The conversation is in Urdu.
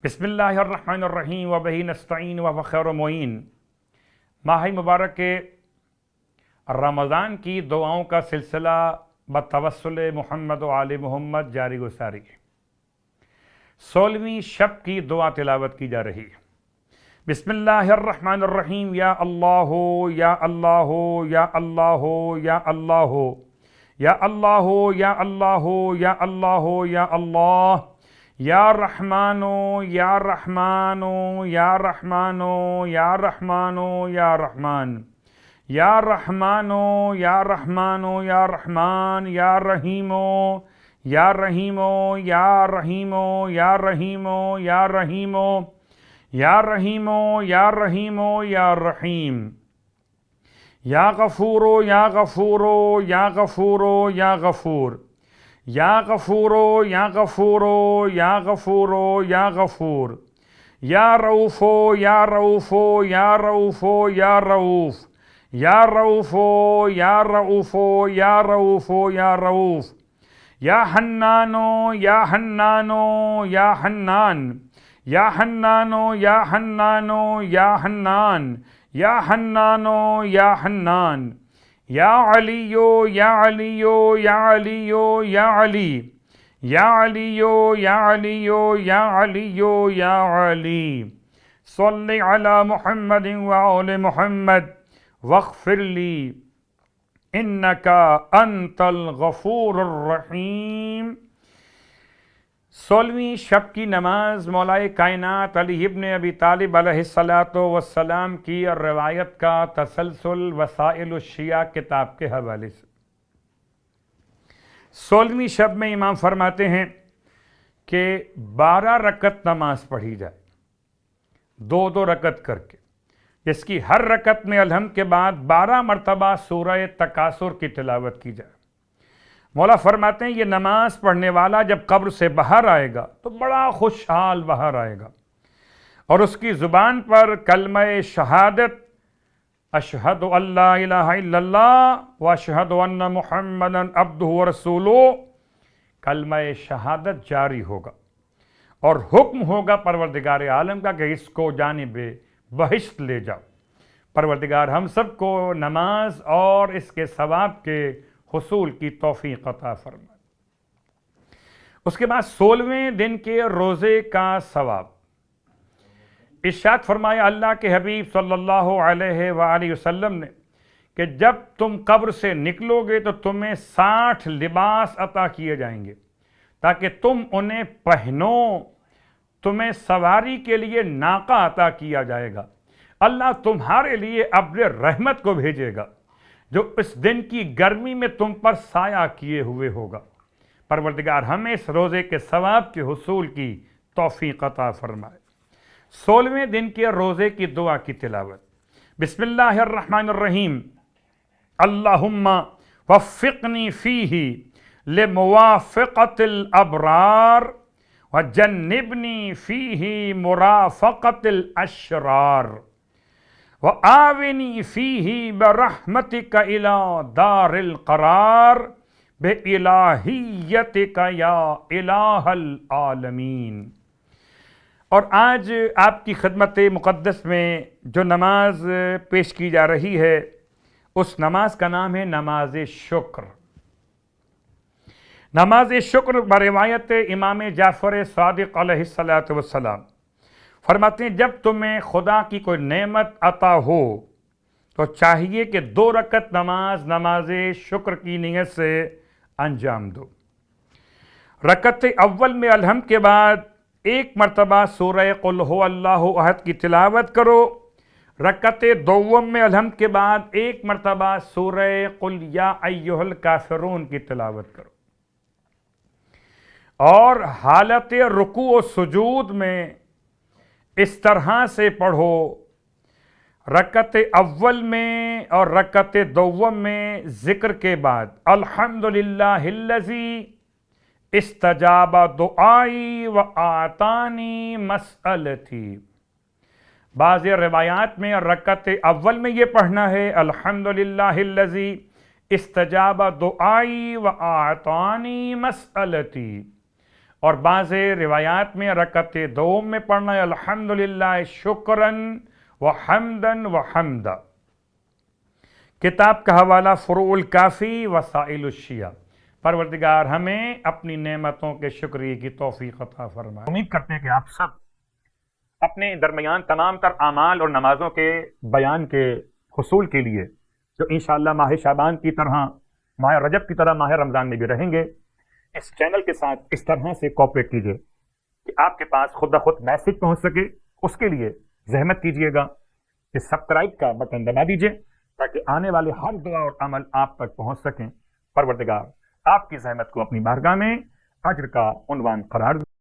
بسم اللہ الرحمن الرحیم وبہ نستعین وهو خیر معین۔ ماہ مبارک رمضان کی دعاؤں کا سلسلہ بتوسل محمد و آل محمد جاری و ساری ہے۔ 16ویں شب کی دعا تلاوت کی جا رہی ہے۔ بسم اللہ الرحمن الرحیم۔ یا اللہ یا اللہ یا اللہ یا اللہ یا اللہ یا اللہ یا اللہ یا اللہ یا رحمانو یا رحمانو یا رحمانو یا رحمانو یا رحمان یا رحمانو یا رحمانو یا رحمان یا رحیمو یا رحیمو یا رحیمو یا رحیمو یا رحیمو یا رحیمو یا رحیمو یا رحیم یا غفورو یا غفورو یا غفورو یا غفور یا غفورو یا غفورو یا غفورو یا غفور یا رؤوفو یا رؤوفو یا رؤوفو یا رؤوف یا رؤوفو یا رؤوفو یا رؤوفو یا رؤوف یا حنانو یا حنانو یا حنان یا حنانو یا حنانو یا حنان یا حنانو یا حنان یا علیو یا علیو یا علیو یا علی یا علیو یا علیو یا علیو یا علی صلی علی محمد وآل محمد واغفر لی انکا انت الغفور الرحیم۔ 16ویں شب کی نماز مولائے کائنات علی ابن ابی طالب علیہ السلام کی روایت کا تسلسل وسائل الشیعہ کتاب کے حوالے سے۔ 16ویں شب میں امام فرماتے ہیں کہ 12 رکعت نماز پڑھی جائے، 2 رکعت کر کے، جس کی ہر رکعت میں الحمد کے بعد 12 مرتبہ سورہ تکاثر کی تلاوت کی جائے۔ مولا فرماتے ہیں یہ نماز پڑھنے والا جب قبر سے باہر آئے گا تو بڑا خوشحال باہر آئے گا، اور اس کی زبان پر کلمہ شہادت اشہد ان لا الہ الا اللہ واشہد ان محمدا عبدہ ورسولہ، کلمہ شہادت جاری ہوگا، اور حکم ہوگا پروردگار عالم کا کہ اس کو جانب بہشت لے جاؤ۔ پروردگار ہم سب کو نماز اور اس کے ثواب کے حصول کی توفیق عطا فرمائے۔ اس کے بعد 16ویں دن کے روزے کا ثواب۔ ارشاد فرمایا اللہ کے حبیب صلی اللہ علیہ وآلہ وسلم نے کہ جب تم قبر سے نکلو گے تو تمہیں 60 لباس عطا کیے جائیں گے تاکہ تم انہیں پہنو، تمہیں سواری کے لیے ناقہ عطا کیا جائے گا، اللہ تمہارے لیے ابر رحمت کو بھیجے گا جو اس دن کی گرمی میں تم پر سایہ کیے ہوئے ہوگا۔ پروردگار ہمیں اس روزے کے ثواب کے حصول کی توفیق عطا فرمائے۔ 16ویں دن کے روزے کی دعا کی تلاوت۔ بسم اللہ الرحمن الرحیم۔ اللہم وفقنی فیہ لموافقت الابرار وجنبنی فیہ مرافقت الاشرار وآونی فیہ برحمتک الی دار القرار بإلہیتک یا الہ العالمین۔ اور آج آپ کی خدمت مقدس میں جو نماز پیش کی جا رہی ہے اس نماز کا نام ہے نماز شکر۔ نماز شکر بروایت امام جعفر صادق علیہ السلام فرماتے ہیں جب تمہیں خدا کی کوئی نعمت عطا ہو تو چاہیے کہ 2 رکعت نماز شکر کی نیت سے انجام دو۔ رکعت اول میں الحمد کے بعد 1 مرتبہ سورہ قل هو اللہ احد کی تلاوت کرو۔ رکعت دوم میں الحمد کے بعد 1 مرتبہ سورہ قل یا ایھا الکافرون کی تلاوت کرو، اور حالت رکوع و سجود میں اس طرح سے پڑھو۔ رکعت اول میں اور رکعت دوم میں ذکر کے بعد الحمدللہ الذی استجاب دعائی وآتانی مسئلتی۔ بعض روایات میں رکعت اول میں یہ پڑھنا ہے الحمدللہ الذی استجاب دعائی وآتانی مسئلتی، اور بعض روایات میں رکعت دوم میں پڑھنا ہے الحمدللہ شکرن و حمدن و حمدہ۔ کتاب کا حوالہ فروع الکافی وسائل الشیعہ۔ پروردگار ہمیں اپنی نعمتوں کے شکریہ کی توفیق عطا فرمائے۔ امید کرتے ہیں کہ آپ سب اپنے درمیان تمام تر اعمال اور نمازوں کے بیان کے حصول کے لیے جو انشاءاللہ ماہ شعبان کی طرح، ماہ رجب کی طرح ماہ رمضان میں بھی رہیں گے، اس چینل کے ساتھ اس طرح سے کوآپریٹ کیجیے کہ آپ کے پاس خود بخود میسج پہنچ سکے۔ اس کے لیے زحمت کیجیے گا کہ سبسکرائب کا بٹن دبا دیجیے تاکہ آنے والے ہر دعا اور عمل آپ تک پہنچ سکیں۔ پروردگار آپ کی زحمت کو اپنی بارگاہ میں اجر کا عنوان قرار دے۔